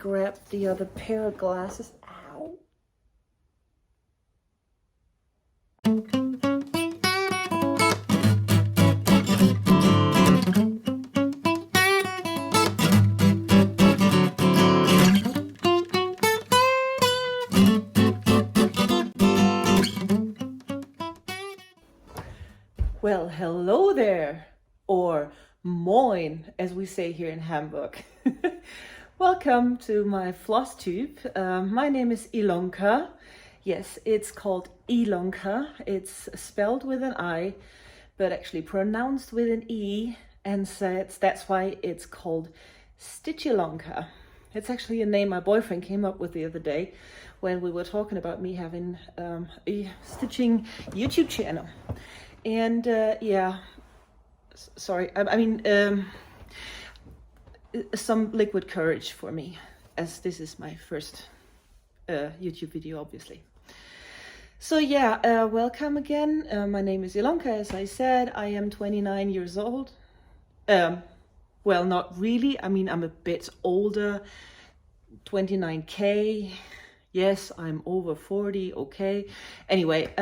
Grab the other pair of glasses. Ow. Well, hello there, or Moin, as we say here in Hamburg. Welcome to my Flosstube. My name is Ilonka. Yes, it's called Ilonka. It's spelled with an I, but actually pronounced with an E, and so that's why it's called Stitch-Ilonka. It's actually a name my boyfriend came up with the other day when we were talking about me having a stitching YouTube channel. And yeah, sorry, I mean, some liquid courage for me, as this is my first YouTube video, obviously. So yeah, welcome again. My name is Ilonka, as I said. I am 29 years old. Well, not really. I mean, I'm a bit older, 29K. Yes, I'm over 40, okay. Anyway,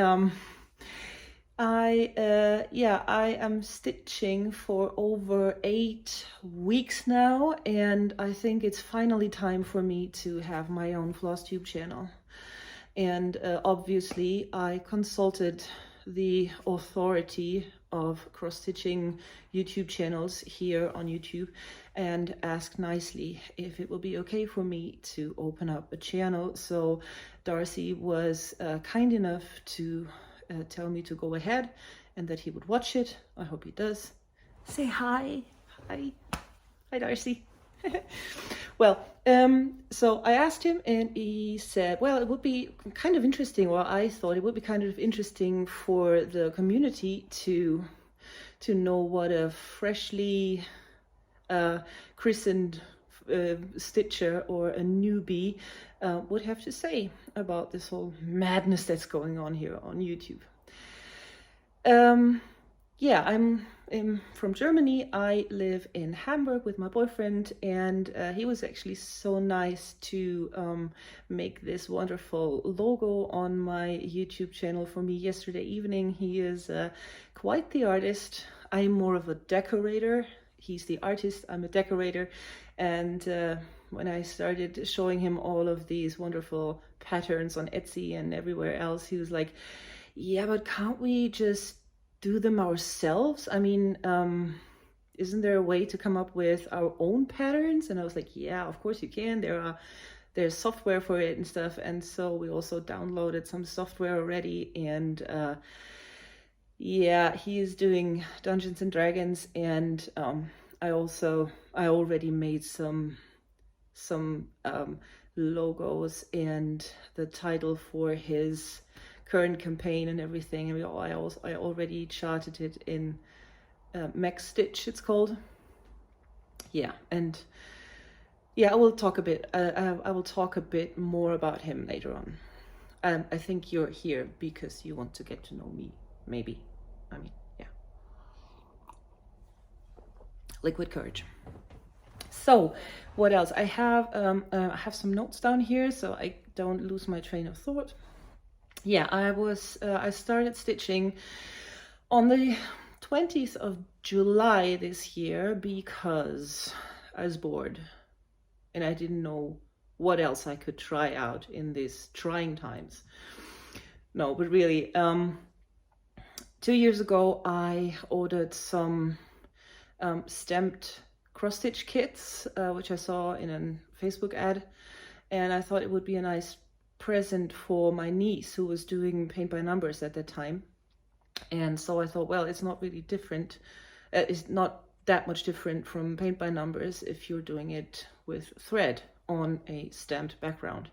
I am stitching for over 8 weeks now, and I think it's finally time for me to have my own Flosstube channel. And obviously I consulted the authority of cross-stitching YouTube channels here on YouTube and asked nicely if it will be okay for me to open up a channel. So Darcy was kind enough to tell me to go ahead and that he would watch it. I hope he does. Say hi. Hi. Hi, Darcy. Well, so I asked him and he said, well, it would be kind of interesting, or I thought it would be kind of interesting for the community to know what a freshly christened stitcher or a newbie would have to say about this whole madness that's going on here on YouTube. Yeah, I'm from Germany. I live in Hamburg with my boyfriend, and he was actually so nice to make this wonderful logo on my YouTube channel for me yesterday evening. He is quite the artist. I'm more of a decorator. He's the artist, I'm a decorator. And when I started showing him all of these wonderful patterns on Etsy and everywhere else, he was like, yeah, but can't we just do them ourselves? I mean, isn't there a way to come up with our own patterns? And I was like, yeah, of course you can. There's software for it and stuff. And so we also downloaded some software already. And yeah, he is doing Dungeons and Dragons, and I already made some logos and the title for his current campaign and everything. And I already charted it in Max Stitch, it's called. Yeah, and yeah, I will talk a bit. I will talk a bit more about him later on. I think you're here because you want to get to know me, maybe. I mean, yeah. Liquid courage. So what else? I have some notes down here so I don't lose my train of thought. Yeah, I started stitching on the 20th of July this year because I was bored and I didn't know what else I could try out in these trying times. No, but really, 2 years ago I ordered some stamped cross-stitch kits, which I saw in a Facebook ad, and I thought it would be a nice present for my niece who was doing paint by numbers at that time. And so I thought, well, it's not really different, it's not that much different from paint by numbers if you're doing it with thread on a stamped background.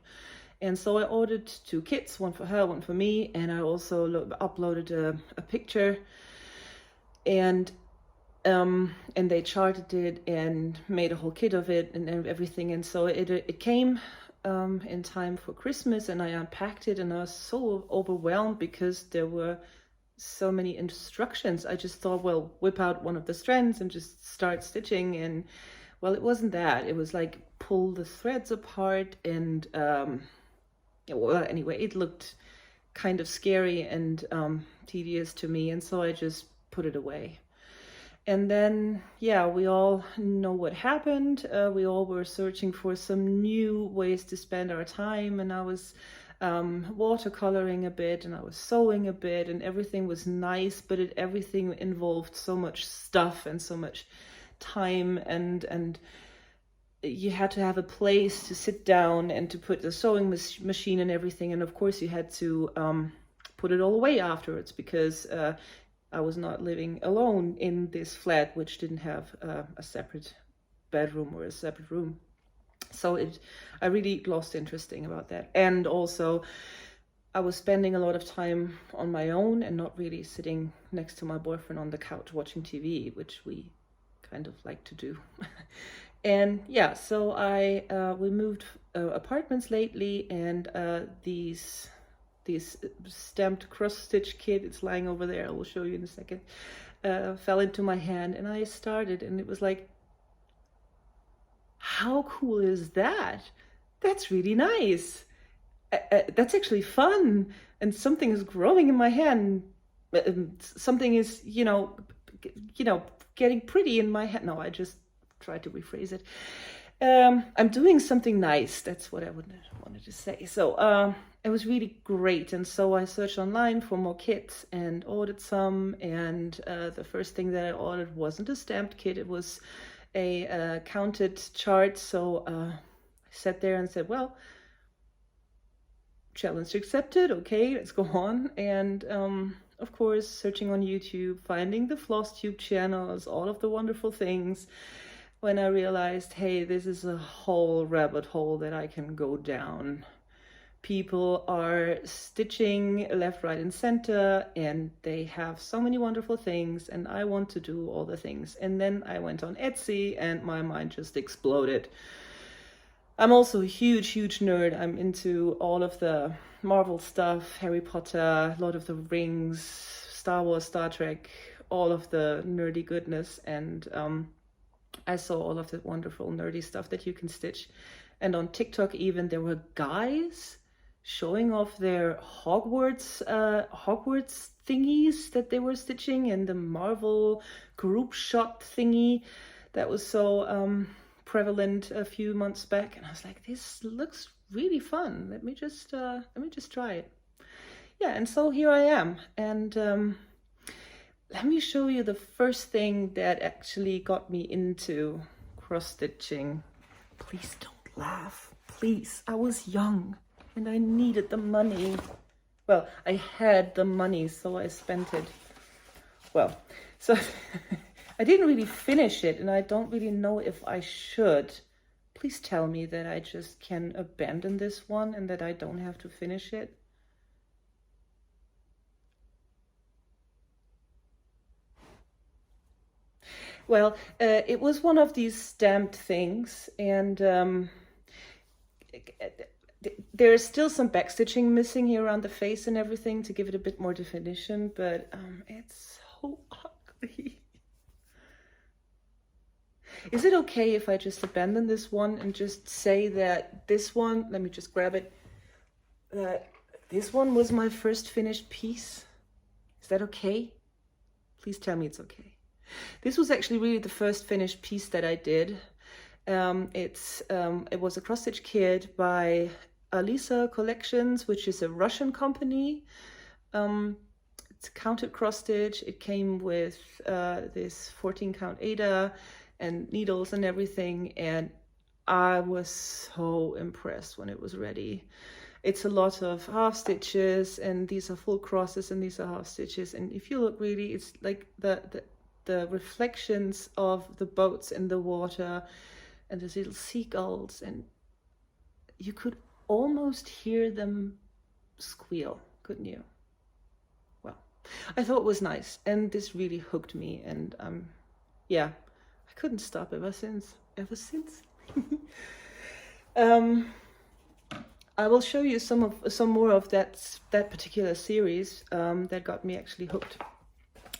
And so I ordered 2 kits, one for her, one for me, and I also uploaded a picture, and they charted it and made a whole kit of it and everything. And so it came in time for Christmas, and I unpacked it and I was so overwhelmed because there were so many instructions. I just thought, well, whip out one of the strands and just start stitching, and well, it wasn't that. It was like pull the threads apart, and well, anyway, it looked kind of scary and tedious to me, and so I just put it away. And then, yeah, we all know what happened. We all were searching for some new ways to spend our time, and I was watercoloring a bit, and I was sewing a bit, and everything was nice, but everything involved so much stuff and so much time, and you had to have a place to sit down and to put the sewing machine and everything, and of course you had to put it all away afterwards, because I was not living alone in this flat, which didn't have a separate bedroom or a separate room. So I really lost interest about that. And also I was spending a lot of time on my own and not really sitting next to my boyfriend on the couch watching TV, which we kind of like to do. And yeah, so we moved apartments lately, and these stamped cross-stitch kit, it's lying over there, I will show you in a second, fell into my hand, and I started, and it was like, how cool is that? That's really nice. That's actually fun, and something is growing in my hand. Something is, getting pretty in my hand. No, I just tried to rephrase it. I'm doing something nice. That's what I wanted to say. So it was really great, and so I searched online for more kits and ordered some, and the first thing that I ordered wasn't a stamped kit, it was a counted chart. So I sat there and said, well, challenge accepted, okay, let's go on. And of course, searching on YouTube, finding the Flosstube channels, all of the wonderful things, when I realized, hey, this is a whole rabbit hole that I can go down. People are stitching left, right, and center, and they have so many wonderful things, and I want to do all the things. And then I went on Etsy, and my mind just exploded. I'm also a huge nerd. I'm into all of the Marvel stuff, Harry Potter, Lord of the Rings, Star Wars, Star Trek, all of the nerdy goodness. And I saw all of the wonderful nerdy stuff that you can stitch. And on TikTok even, there were guys showing off their Hogwarts thingies that they were stitching, and the Marvel group shot thingy that was so prevalent a few months back. And I was like, this looks really fun. Let me just try it. Yeah, and so here I am. And let me show you the first thing that actually got me into cross stitching. Please don't laugh, please. I was young and I needed the money. Well, I had the money, so I spent it. Well, so I didn't really finish it, and I don't really know if I should. Please tell me that I just can abandon this one and that I don't have to finish it. Well, it was one of these stamped things, and there's still some backstitching missing here around the face and everything to give it a bit more definition, but it's so ugly. Is it okay if I just abandon this one and just say that this one, let me just grab it, that this one was my first finished piece? Is that okay? Please tell me it's okay. This was actually really the first finished piece that I did. It was a cross-stitch kit by Alisa Collections, which is a Russian company. It's counted cross-stitch. It came with this 14-count Ada and needles and everything, and I was so impressed when it was ready. It's a lot of half stitches, and these are full crosses, and these are half stitches. And if you look really, it's like the reflections of the boats in the water and those little seagulls, and you could almost hear them squeal, couldn't you? Well, I thought it was nice, and this really hooked me, and yeah, I couldn't stop ever since. I will show you some more of that particular series that got me actually hooked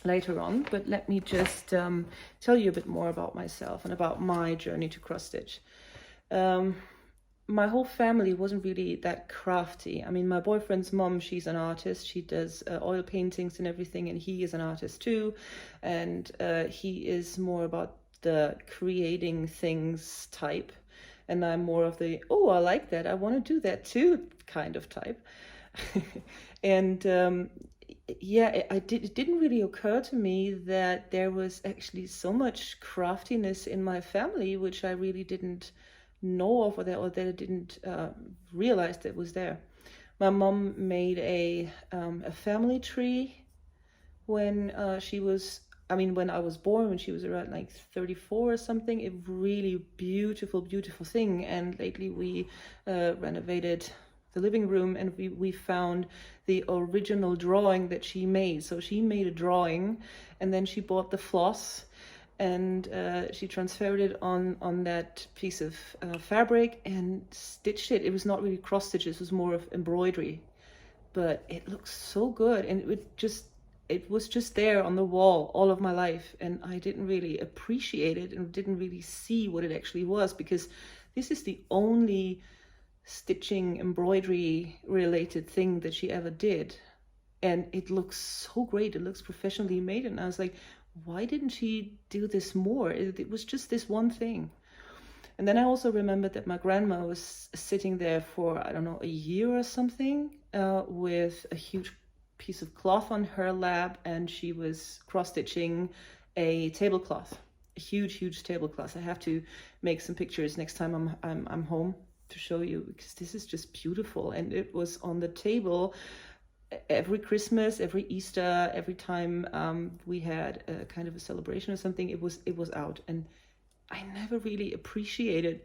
later on, but let me just tell you a bit more about myself and about my journey to cross stitch. my whole family wasn't really that crafty. I mean, my boyfriend's mom, she's an artist. She does oil paintings and everything, and he is an artist too. And he is more about the creating things type. And I'm more of the, oh, I like that, I want to do that too kind of type. And yeah, it didn't really occur to me that there was actually so much craftiness in my family, which I really didn't know of, or that I didn't realize that was there. My mom made a family tree when when I was born, when she was around like 34 or something. A really beautiful thing. And lately we renovated the living room, and we found the original drawing that she made. So she made a drawing, and then she bought the floss, and she transferred it on that piece of fabric and stitched it. It was not really cross stitches, it was more of embroidery, but it looks so good. And it was just there on the wall all of my life, and I didn't really appreciate it and didn't really see what it actually was, because this is the only stitching embroidery related thing that she ever did, and it looks so great. It looks professionally made, and I was like, why didn't she do this more? It was just this one thing. And then I also remembered that my grandma was sitting there for, I don't know, a year or something, with a huge piece of cloth on her lap, and she was cross-stitching a tablecloth, a huge tablecloth. I have to make some pictures next time I'm home to show you, because this is just beautiful. And it was on the table every Christmas, every Easter, every time we had a kind of a celebration or something. It was out, and I never really appreciated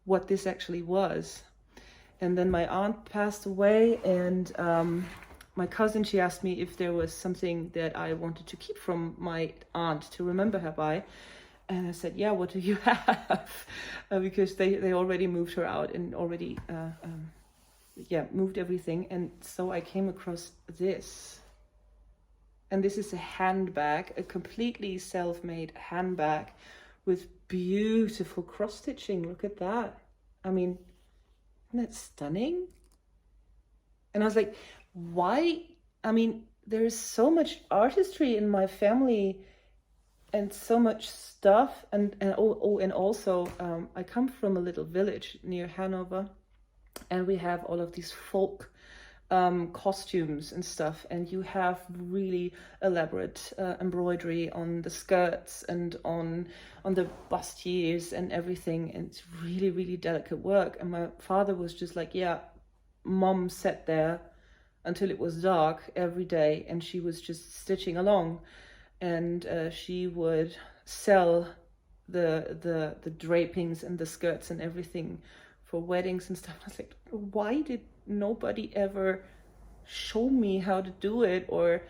what this actually was. And then my aunt passed away, and my cousin, she asked me if there was something that I wanted to keep from my aunt to remember her by. And I said, yeah, what do you have? Because they already moved her out and already moved everything. And so I came across this. And this is a handbag, a completely self-made handbag with beautiful cross-stitching. Look at that. I mean, isn't that stunning? And I was like, why? I mean, there is so much artistry in my family and so much stuff. And also I come from a little village near Hanover, and we have all of these folk costumes and stuff, and you have really elaborate embroidery on the skirts and on the bustiers and everything, and it's really delicate work. And my father was just like, yeah, mom sat there until it was dark every day, and she was just stitching along, and she would sell the drapings and the skirts and everything for weddings and stuff. I was like, why did nobody ever show me how to do it, or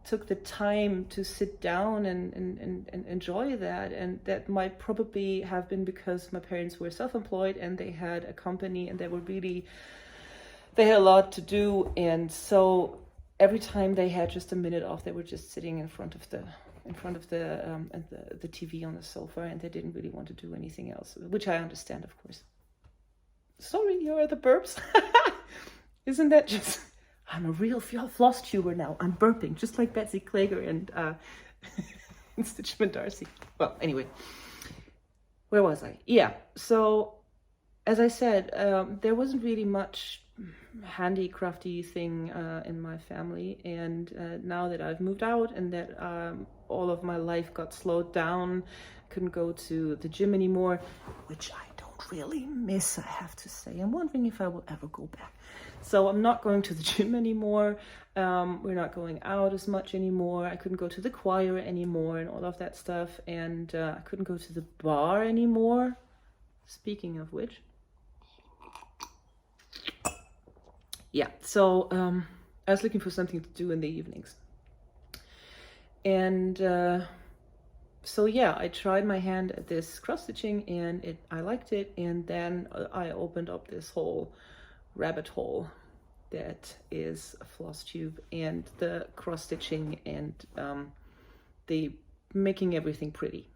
took the time to sit down and enjoy that? And that might probably have been because my parents were self-employed, and they had a company, and they had a lot to do. And every time they had just a minute off, they were just sitting in front of the TV on the sofa, and they didn't really want to do anything else, which I understand, of course. Sorry, here are the burps. Isn't that just... I'm a real floss tuber now. I'm burping, just like Betsy Klager and Stitchman Darcy. Well, anyway, where was I? Yeah, so as I said, there wasn't really much handy crafty thing in my family, and now that I've moved out and that all of my life got slowed down, I couldn't go to the gym anymore, which I don't really miss, I have to say. I'm wondering if I will ever go back. So I'm not going to the gym anymore. We're not going out as much anymore. I couldn't go to the choir anymore and all of that stuff, and I couldn't go to the bar anymore. Speaking of which, yeah, so I was looking for something to do in the evenings. And so yeah, I tried my hand at this cross-stitching, and I liked it. And then I opened up this whole rabbit hole that is a floss tube and the cross-stitching and the making everything pretty.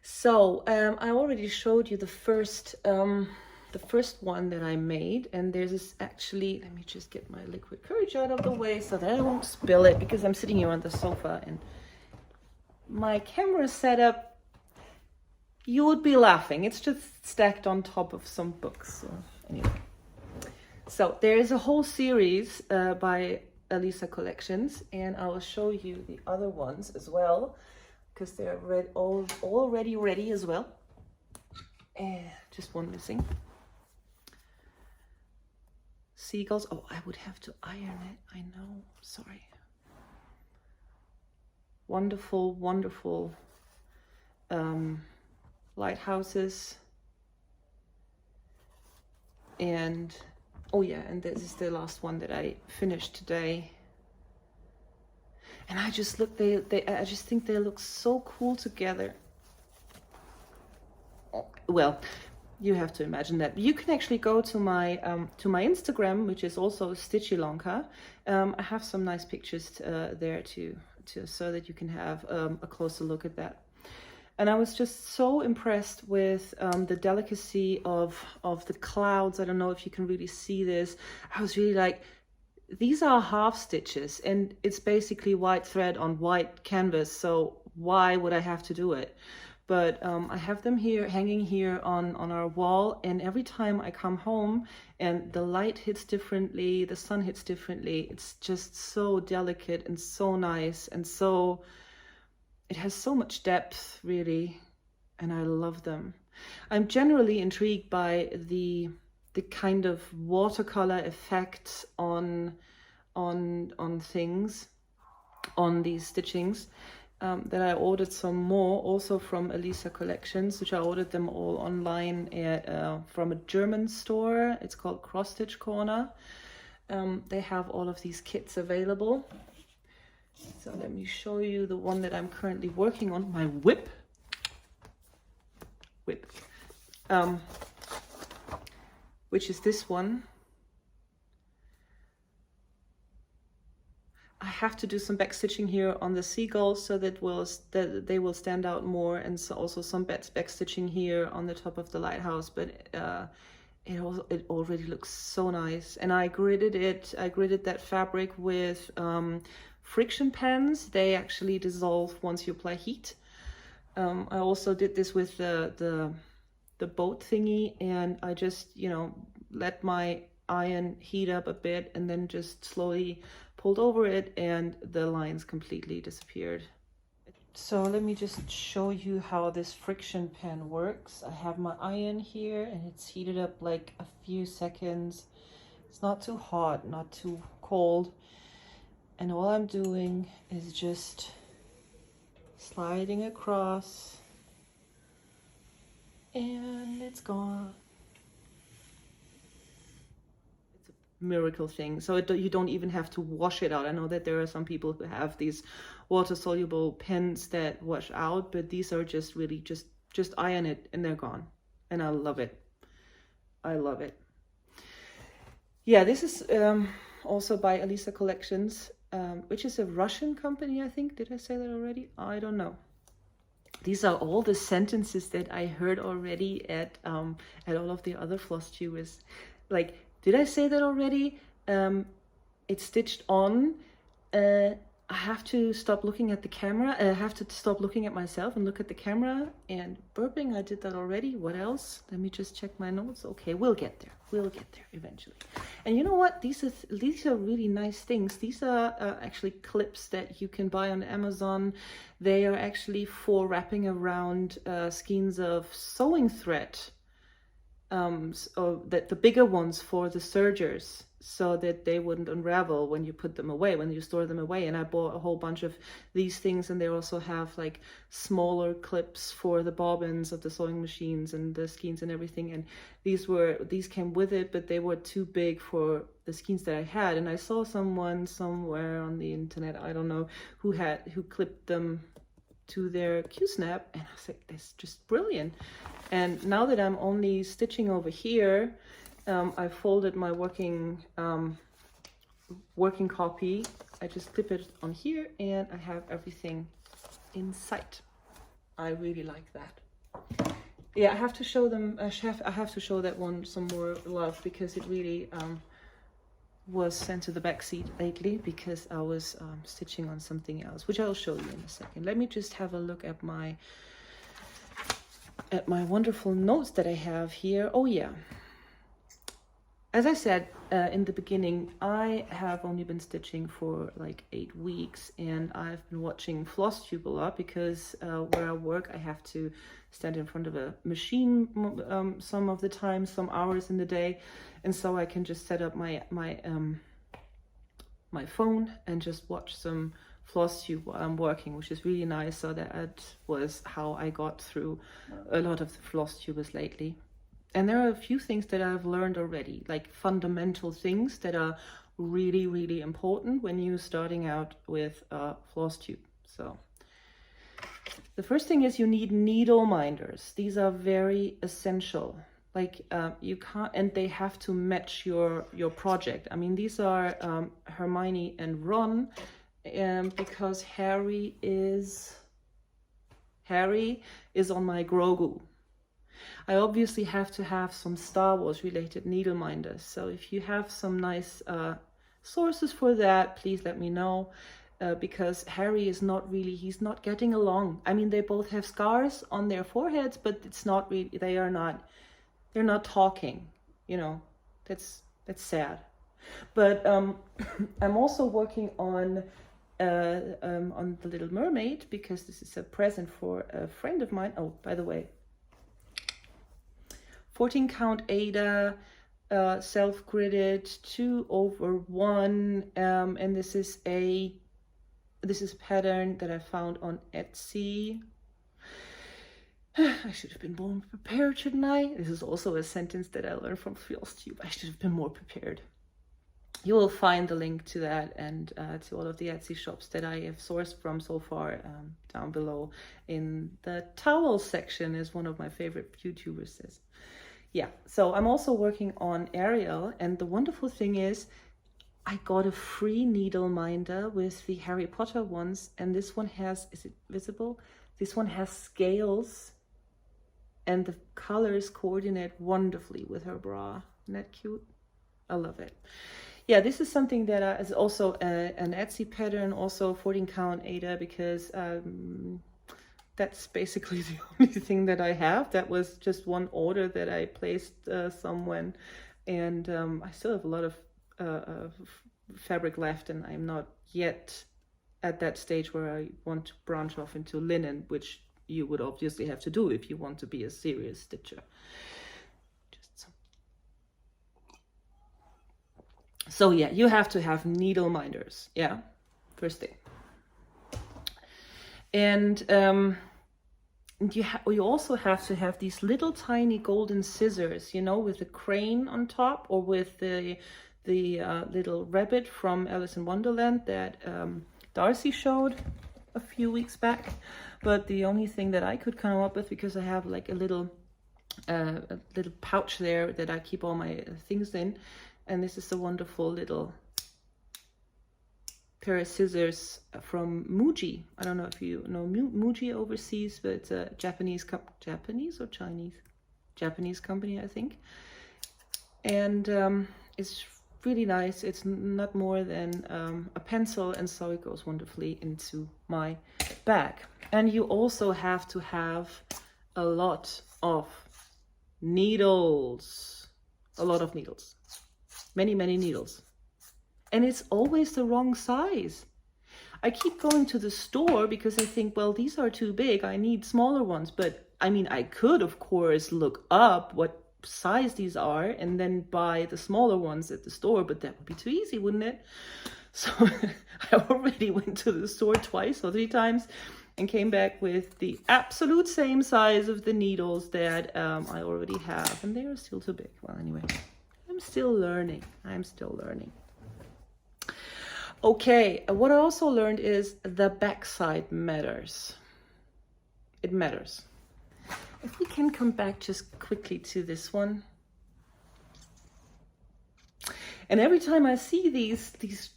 So I already showed you the first one that I made, and there's this actually, let me just get my liquid courage out of the way so that I won't spill it, because I'm sitting here on the sofa and my camera setup, you would be laughing. It's just stacked on top of some books. So anyway, so there is a whole series by Alisa Collections, and I will show you the other ones as well, because they're already ready as well. And just one missing. Seagulls. Oh, I would have to iron it. I know. Sorry. Wonderful, wonderful lighthouses. And oh yeah, and this is the last one that I finished today. And I just look, I just think they look so cool together. Well, you have to imagine that. You can actually go to my Instagram, which is also Stitch-Ilonka. I have some nice pictures there too, so that you can have a closer look at that. And I was just so impressed with the delicacy of the clouds. I don't know if you can really see this. I was really like, these are half stitches, and it's basically white thread on white canvas, so why would I have to do it? But I have them here, hanging here on our wall, and every time I come home and the light hits differently, the sun hits differently, it's just so delicate and so nice, and so it has so much depth, really, and I love them. I'm generally intrigued by the kind of watercolor effects on things, on these stitchings. That I ordered some more also from Alisa Collections, which I ordered them all online from a German store. It's called Cross Stitch Corner. They have all of these kits available. So let me show you the one that I'm currently working on, my whip. Which is this one. I have to do some back stitching here on the seagulls so that they will stand out more, and so also some back stitching here on the top of the lighthouse, but it already looks so nice. And I gridded that fabric with friction pens. They actually dissolve once you apply heat. I also did this with the boat thingy, and I just, you know, let my iron heat up a bit and then just slowly pulled over it, and the lines completely disappeared. So let me just show you how this friction pen works. I have my iron here and it's heated up like a few seconds. It's not too hot, not too cold. And all I'm doing is just sliding across, and it's gone. Miracle thing. So you don't even have to wash it out. I know that there are some people who have these water soluble pens that wash out, but these are just really just iron it and they're gone. And I love it. I love it. Yeah, this is also by Alisa Collections, which is a Russian company, I think. Did I say that already? I don't know. These are all the sentences that I heard already at all of the other Flosstubers. Like, did I say that already? It's stitched on. I have to stop looking at the camera. I have to stop looking at myself and look at the camera. And burping, I did that already. What else? Let me just check my notes. Okay, we'll get there. We'll get there eventually. And you know what? These are really nice things. These are actually clips that you can buy on Amazon. They are actually for wrapping around skeins of sewing thread. So that the bigger ones for the sergers, so that they wouldn't unravel when you put them away, when you store them away. And I bought a whole bunch of these things, and they also have like smaller clips for the bobbins of the sewing machines and the skeins and everything. And these came with it, but they were too big for the skeins that I had. And I saw someone somewhere on the internet, I don't know, who clipped them to their Q-snap, and I was like, that's just brilliant. And now that I'm only stitching over here, I folded my working copy. I just clip it on here, and I have everything in sight. I really like that. yeah, I have to show them, I have to show that one some more love, because it really was sent to the back seat lately because I was stitching on something else, which I'll show you in a second. Let me just have a look at my wonderful notes that I have here. Oh yeah, as I said in the beginning, I have only been stitching for like 8 weeks, and I've been watching Flosstube a lot because where I work, I have to stand in front of a machine some of the time, some hours in the day, and so I can just set up my phone and just watch some Flosstube while I'm working, which is really nice. So that was how I got through a lot of the Flosstubers lately. And there are a few things that I've learned already, like fundamental things that are really, really important when you're starting out with Flosstube. So the first thing is you need needle minders. These are very essential. Like you can't, and they have to match your project. I mean, these are Hermione and Ron, because Harry is on my Grogu. I obviously have to have some Star Wars related needle minders. So if you have some nice sources for that, please let me know. Because Harry is not really, he's not getting along. I mean, they both have scars on their foreheads, but it's not really, they're not talking, you know, that's sad. But I'm also working on the Little Mermaid, because this is a present for a friend of mine. Oh, by the way, 14 count Ada, self-gridded 2/1, and this is a pattern that I found on Etsy. I should have been more prepared, shouldn't I? This is also a sentence that I learned from Flosstube. I should have been more prepared. You will find the link to that and to all of the Etsy shops that I have sourced from so far down below in the towel section, as one of my favorite YouTubers says. Yeah, so I'm also working on Ariel, and the wonderful thing is I got a free needle minder with the Harry Potter ones, and this one has, is it visible? This one has scales, and the colors coordinate wonderfully with her bra. Isn't that cute? I love it. Yeah, this is something that is also an Etsy pattern, also 14 count Ada, because that's basically the only thing that I have. That was just one order that I placed somewhere, and I still have a lot of fabric left, and I'm not yet at that stage where I want to branch off into linen, which you would obviously have to do if you want to be a serious stitcher. So yeah, you have to have needle minders. Yeah, first thing. And you also have to have these little tiny golden scissors, you know, with the crane on top, or with the little rabbit from Alice in Wonderland that Darcy showed a few weeks back. But the only thing that I could come up with, because I have like a little pouch there that I keep all my things in, and this is a wonderful little pair of scissors from Muji. I don't know if you know Muji overseas, but it's a Japanese or Chinese? Japanese company, I think. And it's really nice. It's not more than a pencil, and so it goes wonderfully into my bag. And you also have to have a lot of needles. A lot of needles. Many, many needles. And it's always the wrong size. I keep going to the store because I think, well, these are too big. I need smaller ones. But I mean, I could, of course, look up what size these are and then buy the smaller ones at the store, but that would be too easy, wouldn't it? So I already went to the store 2 or 3 times and came back with the absolute same size of the needles that I already have, and they are still too big. Well, anyway, I'm still learning. Okay, what I also learned is the backside matters. It matters. If we can come back just quickly to this one. And every time I see these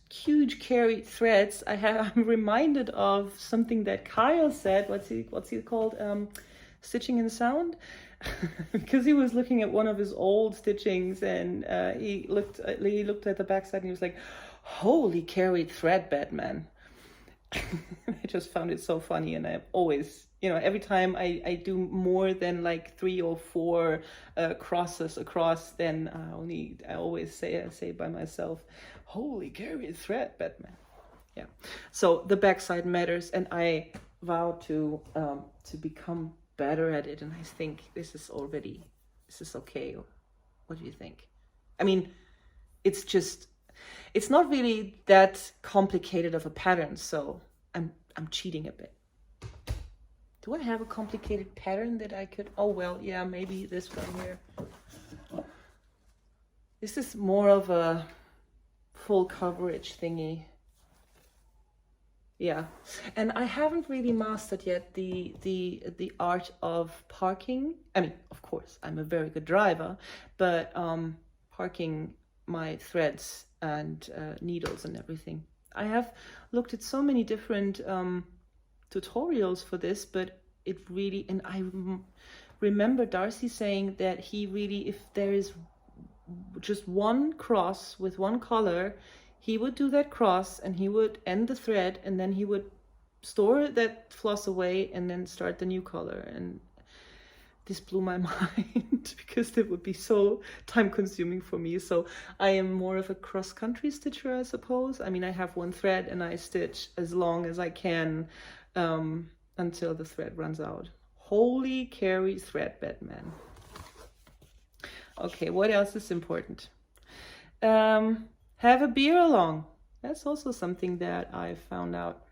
huge carried threads, I'm reminded of something that Kyle said. What's he called? Stitching in Sound. because he was looking at one of his old stitchings, and he looked at the backside and he was like, "Holy carried thread, Batman." I just found it so funny, and I always, every time I do more than like 3 or 4 crosses across, then I always say by myself, "Holy carried thread, Batman." Yeah. So the backside matters, and I vow to become better at it, and I think this is okay. What do you think? I mean, it's not really that complicated of a pattern, so I'm cheating a bit. Do I have a complicated pattern that I could? Oh well, yeah, maybe this one here. This is more of a full coverage thingy. Yeah, and I haven't really mastered yet the art of parking. I mean, of course, I'm a very good driver, but parking my threads and needles and everything. I have looked at so many different tutorials for this, but it really, and I remember Darcy saying that he really, if there is just one cross with one color, he would do that cross and he would end the thread, and then he would store that floss away and then start the new color. And this blew my mind because it would be so time consuming for me. So I am more of a cross-country stitcher, I suppose. I mean, I have one thread and I stitch as long as I can until the thread runs out. Holy carry thread, Batman. Okay, what else is important? Have a beer along. That's also something that I found out.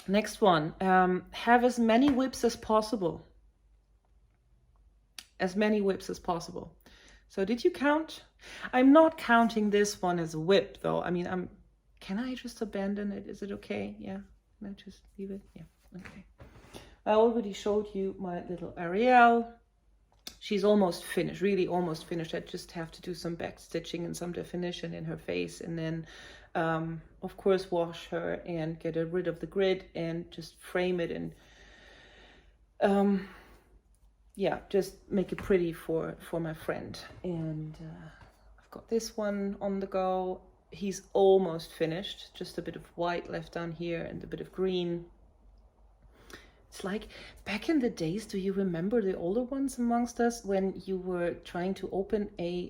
Next one, have as many whips as possible. As many whips as possible. So did you count? I'm not counting this one as a whip though. I mean, can I just abandon it? Is it okay? Yeah, can I just leave it? Yeah, okay. I already showed you my little Ariel. She's almost finished, really almost finished. I just have to do some back stitching and some definition in her face, and then of course wash her and get rid of the grid and just frame it, and yeah, just make it pretty for my friend. And I've got this one on the go. He's almost finished, just a bit of white left down here and a bit of green. It's like back in the days, do you remember the older ones amongst us when you were trying to open an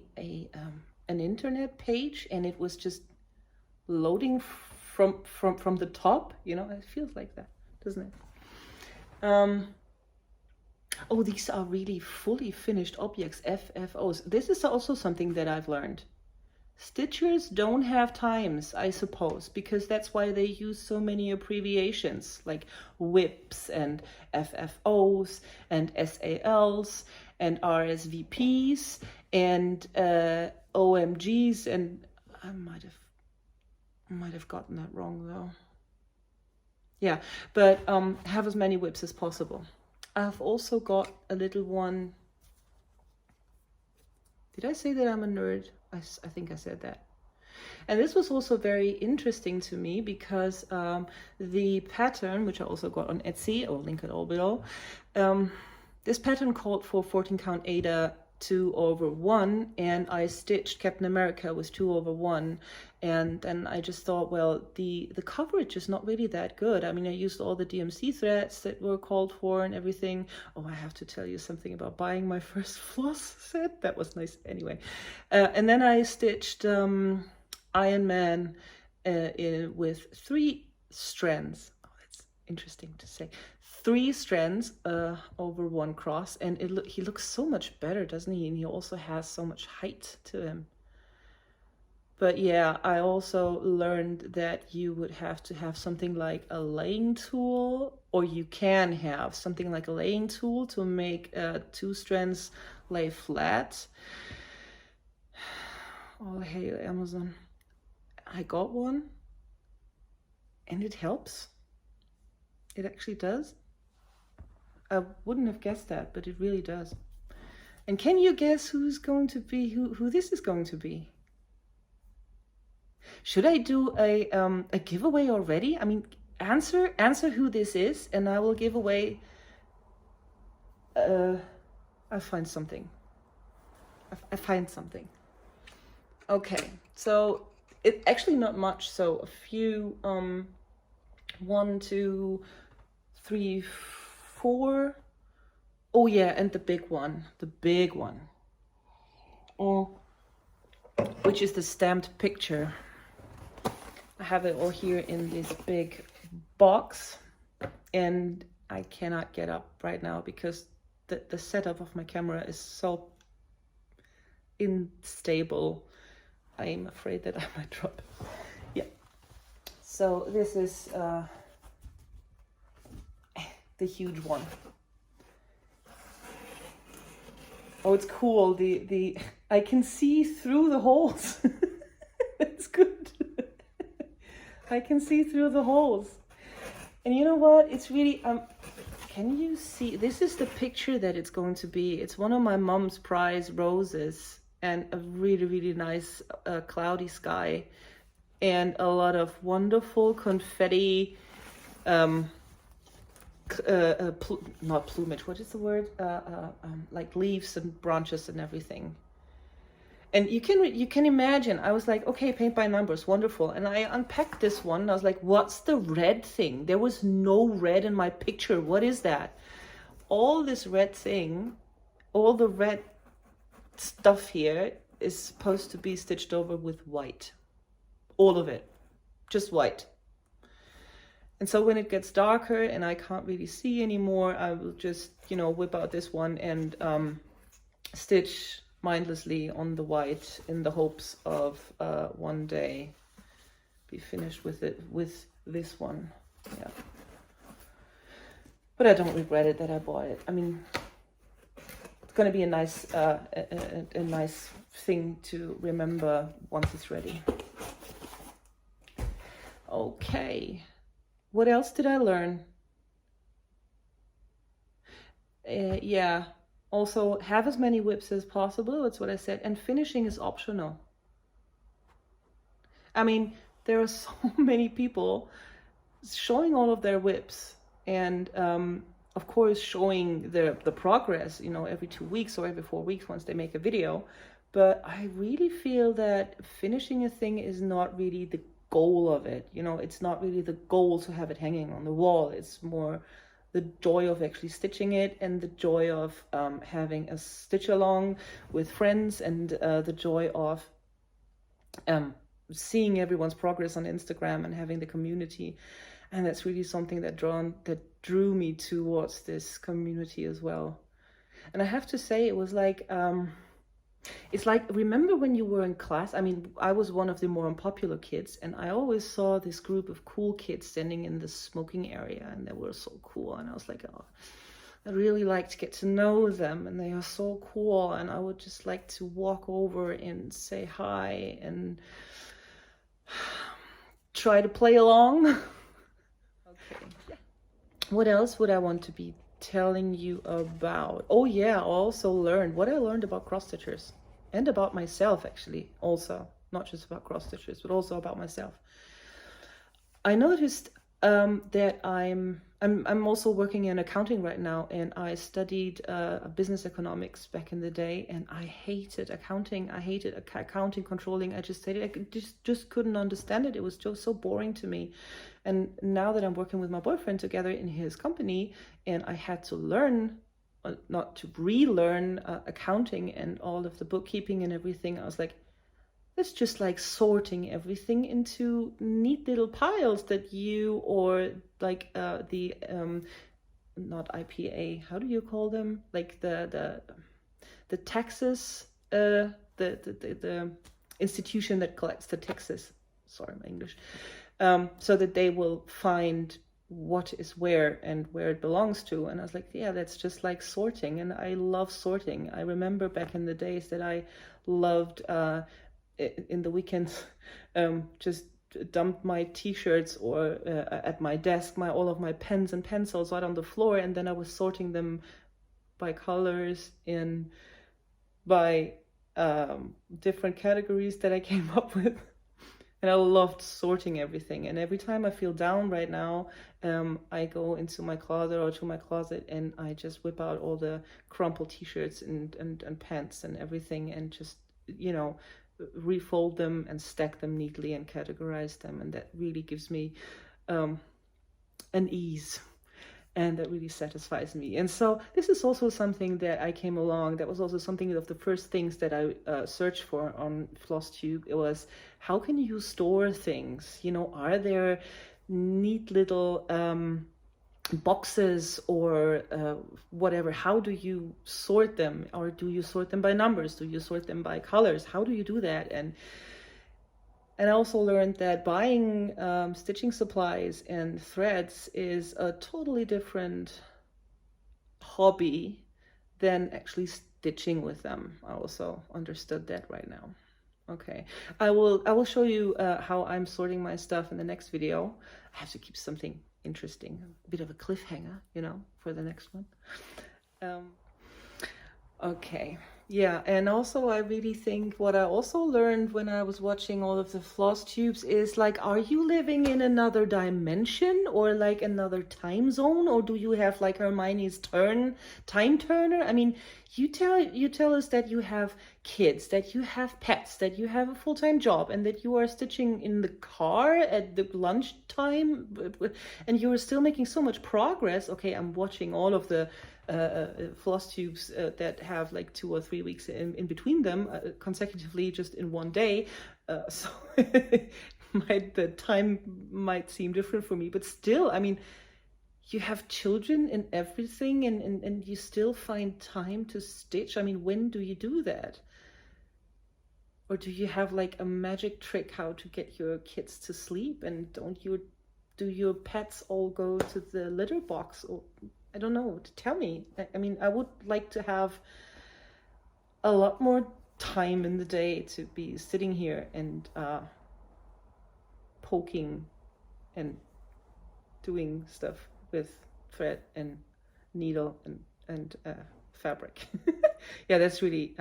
internet page and it was just loading from the top? It feels like that, doesn't it? Oh, these are really fully finished objects, FFOs. This is also something that I've learned. Stitchers don't have times, I suppose, because that's why they use so many abbreviations like whips and FFOs and SALs and RSVPs and OMGs, and I might have gotten that wrong though. Yeah, but have as many whips as possible. I've also got a little one. Did I say that I'm a nerd? I think I said that. And this was also very interesting to me because the pattern, which I also got on Etsy, I'll link it all below, this pattern called for 14 count Ada 2/1, and I stitched Captain America with 2/1, and then I just thought, well, the coverage is not really that good. I mean, I used all the DMC threads that were called for and everything. Oh, I have to tell you something about buying my first floss set. That was nice. Anyway, and then I stitched Iron Man with 3 strands. Oh, that's interesting to say. 3 strands over 1 cross, and he looks so much better, doesn't he? And he also has so much height to him. But yeah, I also learned that you would have to have something like a laying tool, or you can have something like a laying tool to make 2 strands lay flat. Oh, hey, Amazon. I got one, and it helps. It actually does. I wouldn't have guessed that, but it really does. And can you guess who's going to be, who this is going to be? Should I do a giveaway already? I mean, answer who this is, and I will give away. I find something. I find something. Okay, so it's actually not much. So a few. 1, 2, 3, 4. Oh yeah, and the big one. Which is the stamped picture. I have it all here in this big box, and I cannot get up right now because the setup of my camera is so unstable. I'm afraid that I might drop it. Yeah. So this is the huge one. Oh, it's cool. The I can see through the holes. That's good. I can see through the holes. And you know what? It's really can you see? This is the picture that it's going to be. It's one of my mom's prize roses and a really nice cloudy sky and a lot of wonderful confetti. Not plumage, what is the word? Like leaves and branches and everything. And you can imagine, I was like, okay, paint by numbers, wonderful. And I unpacked this one and I was like, what's the red thing? There was no red in my picture. What is that? All this red thing, all the red stuff here is supposed to be stitched over with white. All of it, just white. And so when it gets darker and I can't really see anymore, I will just, whip out this one and stitch mindlessly on the white in the hopes of one day be finished with it with this one. Yeah. But I don't regret it that I bought it. I mean, it's going to be a nice a nice thing to remember once it's ready. Okay. What else did I learn? Yeah, also have as many whips as possible. That's what I said. And finishing is optional. I mean, there are so many people showing all of their whips and of course showing the progress, every 2 weeks or every 4 weeks once they make a video. But I really feel that finishing a thing is not really the goal of it. It's not really the goal to have it hanging on the wall. It's more the joy of actually stitching it and the joy of having a stitch along with friends and the joy of seeing everyone's progress on Instagram and having the community. And that's really something that drew me towards this community as well. And I have to say, it was like it's like, remember when you were in class? I mean, I was one of the more unpopular kids, and I always saw this group of cool kids standing in the smoking area, and they were so cool. And I was like, oh, I really like to get to know them, and they are so cool. And I would just like to walk over and say hi and try to play along. Okay. What else would I want to be telling you about? Oh yeah, I also learned what I learned about cross stitchers and about myself, actually, also not just about cross stitchers but also about myself. I noticed that I'm also working in accounting right now, and I studied business economics back in the day, and I hated accounting. I hated accounting, controlling. I just hated it. I just couldn't understand it. It was just so boring to me. And now that I'm working with my boyfriend together in his company, and I had to learn, not to relearn accounting and all of the bookkeeping and everything, I was like, it's just like sorting everything into neat little piles that you, or like the not IPA, how do you call them? Like the taxes, the institution that collects the taxes. Sorry, my English. So that they will find what is where and where it belongs to. And I was like, yeah, that's just like sorting. And I love sorting. I remember back in the days that I loved in the weekends just dump my t-shirts or at my desk all of my pens and pencils out on the floor, and then I was sorting them by colors and by different categories that I came up with. and I loved sorting everything. And every time I feel down right now, I go into my closet or to my closet and I just whip out all the crumpled t-shirts and pants and everything and just, you know, refold them and stack them neatly and categorize them. And that really gives me an ease. And that really satisfies me. And so this is also something that I came along. That was also something of the first things that I searched for on Flosstube. It was, how can you store things? You know, are there neat little boxes or whatever? How do you sort them? Or do you sort them by numbers? Do you sort them by colors? How do you do that? And I also learned that buying stitching supplies and threads is a totally different hobby than actually stitching with them. I also understood that right now. Okay, I will show you how I'm sorting my stuff in the next video. I have to keep something interesting, a bit of a cliffhanger, you know, for the next one. Okay. Yeah, and also I really think what I also learned when I was watching all of the floss tubes is like, are you living in another dimension or like another time zone, or do you have like Hermione's time turner? I mean, you tell us that you have kids, that you have pets, that you have a full-time job, and that you are stitching in the car at the lunchtime, and you are still making so much progress. Okay, I'm watching all of the floss tubes that have like 2 or 3 weeks in between them consecutively just in one day, so the time might seem different for me, but still, I mean, you have children and everything, and you still find time to stitch. I mean, when do you do that? Or do you have like a magic trick how to get your kids to sleep, and do your pets all go to the litter box? Or I don't know, tell me. I mean, I would like to have a lot more time in the day to be sitting here and poking and doing stuff with thread and needle and fabric. Yeah, that's really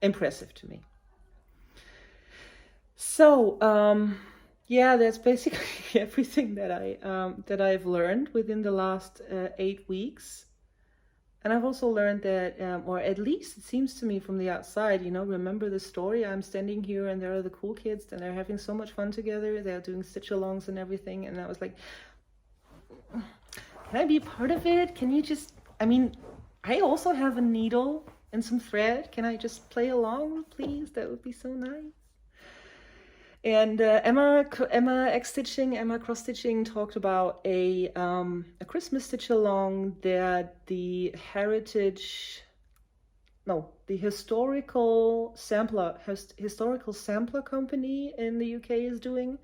impressive to me. So yeah, that's basically everything that I've learned within the last 8 weeks. And I've also learned that, or at least it seems to me from the outside, you know, remember the story? I'm standing here and there are the cool kids and they're having so much fun together. They're doing stitch-alongs and everything. And I was like, can I be part of it? Can you just, I mean, I also have a needle and some thread. Can I just play along, please? That would be so nice. And Emma Cross Stitching talked about a Christmas stitch along that the historical sampler company in the UK is doing,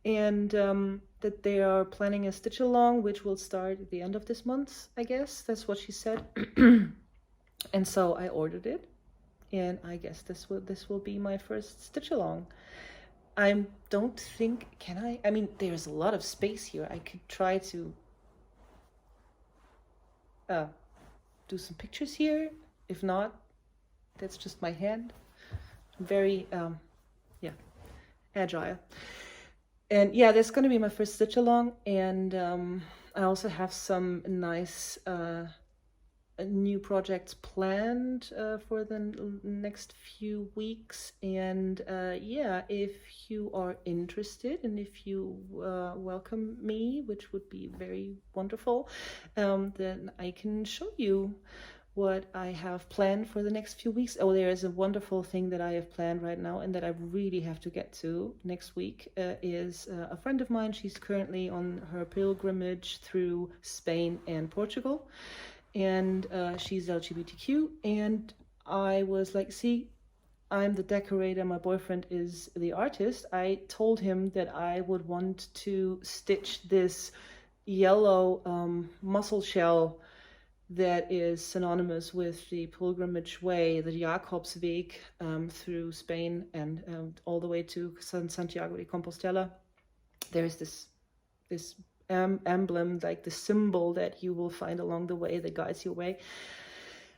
and that they are planning a stitch along which will start at the end of this month, I guess. That's what she said. And so I ordered it, and I guess this will be my first stitch along. I don't think, can I mean, there's a lot of space here. I could try to do some pictures here. If not, that's just my hand. I'm very, yeah, agile. And yeah, that's going to be my first stitch along. And I also have some nice new projects planned for the next few weeks. And yeah, if you are interested and if you welcome me, which would be very wonderful, then I can show you what I have planned for the next few weeks. Oh, there is a wonderful thing that I have planned right now and that I really have to get to next week. Is a friend of mine. She's currently on her pilgrimage through Spain and Portugal. And she's LGBTQ, and I was like, see, I'm the decorator, my boyfriend is the artist. I told him that I would want to stitch this yellow mussel shell that is synonymous with the pilgrimage way, the Jakobsweg, through Spain and all the way to Santiago de Compostela. There's this emblem, like the symbol that you will find along the way that guides your way.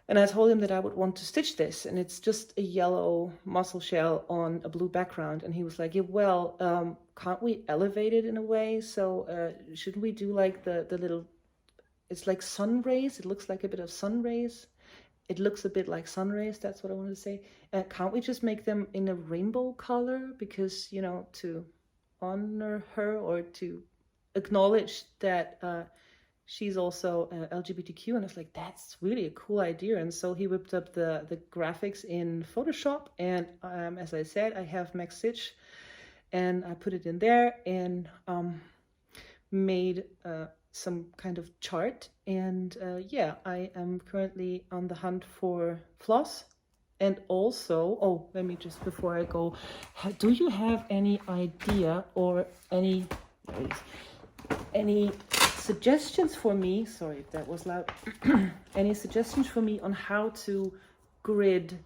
And I told him that I would want to stitch this, and it's just a yellow mussel shell on a blue background. And he was like, yeah, well, can't we elevate it in a way? So shouldn't we do like the little, it's like sun rays. It looks like a bit of sun rays. It looks a bit like sun rays. That's what I wanted to say. Can't we just make them in a rainbow color? Because, you know, to honor her or to acknowledge that she's also LGBTQ. And I was like, that's really a cool idea. And so he whipped up the graphics in Photoshop. And as I said, I have Max Stitch, and I put it in there and made some kind of chart. And yeah, I am currently on the hunt for floss. And also, oh, let me just, before I go, do you have any idea or any suggestions for me, sorry if that was loud, any suggestions for me on how to grid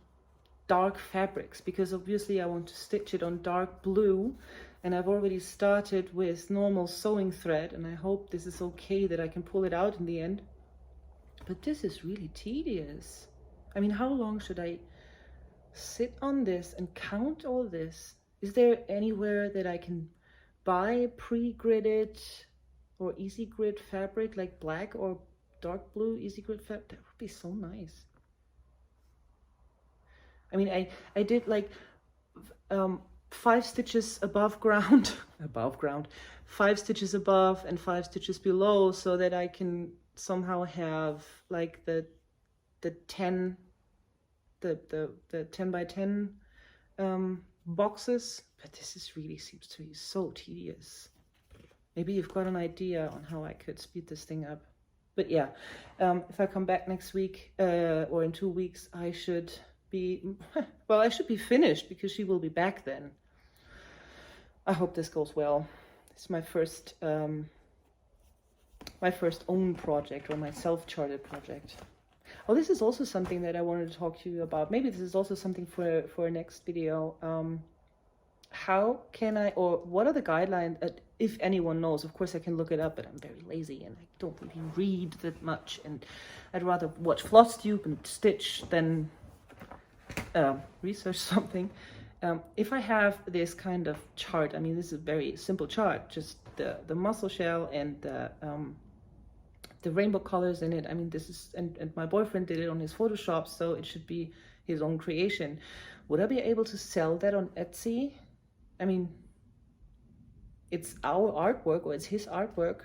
dark fabrics? Because obviously I want to stitch it on dark blue, and I've already started with normal sewing thread, and I hope this is okay, that I can pull it out in the end. But this is really tedious. I mean, how long should I sit on this and count all this? Is there anywhere that I can buy pre-gridded or easy grid fabric, like black or dark blue easy grid fabric? That would be so nice. I mean, I did like 5 stitches above ground, 5 stitches above and 5 stitches below, so that I can somehow have like the 10 by 10 boxes. But this is really seems to be so tedious. Maybe you've got an idea on how I could speed this thing up. But yeah, if I come back next week or in 2 weeks, I should be, well, I should be finished, because she will be back then. I hope this goes well. It's my first own project, or my self-charted project. Oh, this is also something that I wanted to talk to you about. Maybe this is also something for a next video. How can I, or what are the guidelines, if anyone knows? Of course I can look it up, but I'm very lazy and I don't really read that much, and I'd rather watch Flosstube and stitch than research something. If I have this kind of chart, I mean, this is a very simple chart, just the mussel shell and the rainbow colors in it. I mean, this is, and my boyfriend did it on his Photoshop, so it should be his own creation. Would I be able to sell that on Etsy? I mean, it's our artwork, or it's his artwork,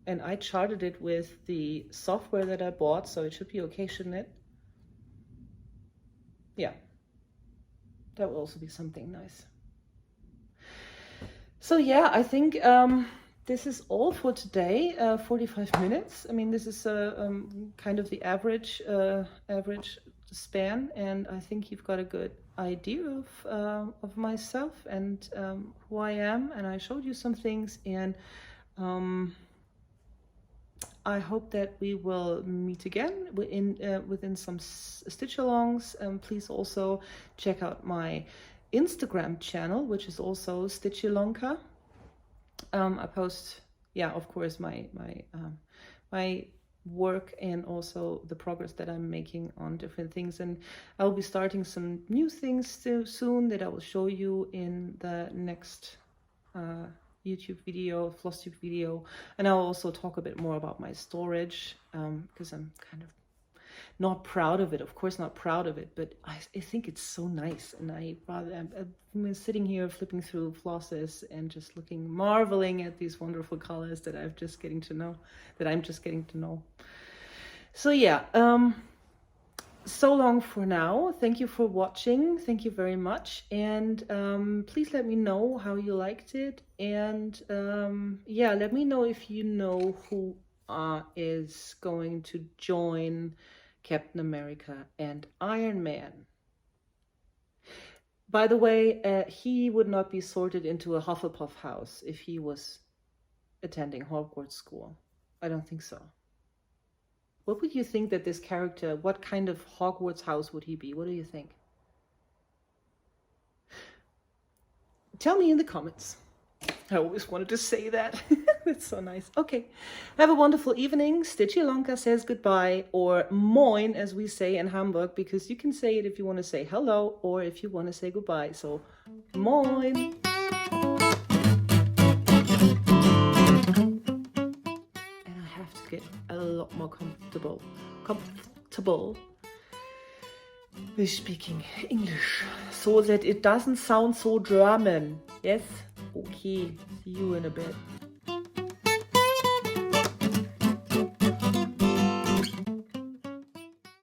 and I charted it with the software that I bought, so it should be okay, shouldn't it? Yeah, that will also be something nice. So yeah, I think this is all for today. 45 minutes. I mean, this is kind of the average span, and I think you've got a good idea of myself and who I am, and I showed you some things, and I hope that we will meet again within some stitch-alongs. Please also check out my Instagram channel, which is also Stitch-Ilonka. I post, yeah, of course, my work and also the progress that I'm making on different things, and I'll be starting some new things soon that I will show you in the next YouTube video, Flosstube video, and I'll also talk a bit more about my storage, because I'm kind of not proud of it, of course not proud of it, but I think it's so nice, and I'm sitting here flipping through flosses and just marveling at these wonderful colors that I'm just getting to know. So yeah, so long for now. Thank you for watching. Thank you very much, and please let me know how you liked it, and yeah, let me know if you know who is going to join Captain America and Iron Man. By the way, he would not be sorted into a Hufflepuff house if he was attending Hogwarts school. I don't think so. What would you think that this character, what kind of Hogwarts house would he be? What do you think? Tell me in the comments. I always wanted to say that. That's so nice. Okay. Have a wonderful evening. Stitch-Ilonka says goodbye, or Moin, as we say in Hamburg, because you can say it if you want to say hello or if you want to say goodbye. So, Moin. And I have to get a lot more comfortable with speaking English so that it doesn't sound so German. Yes? Okay. See you in a bit.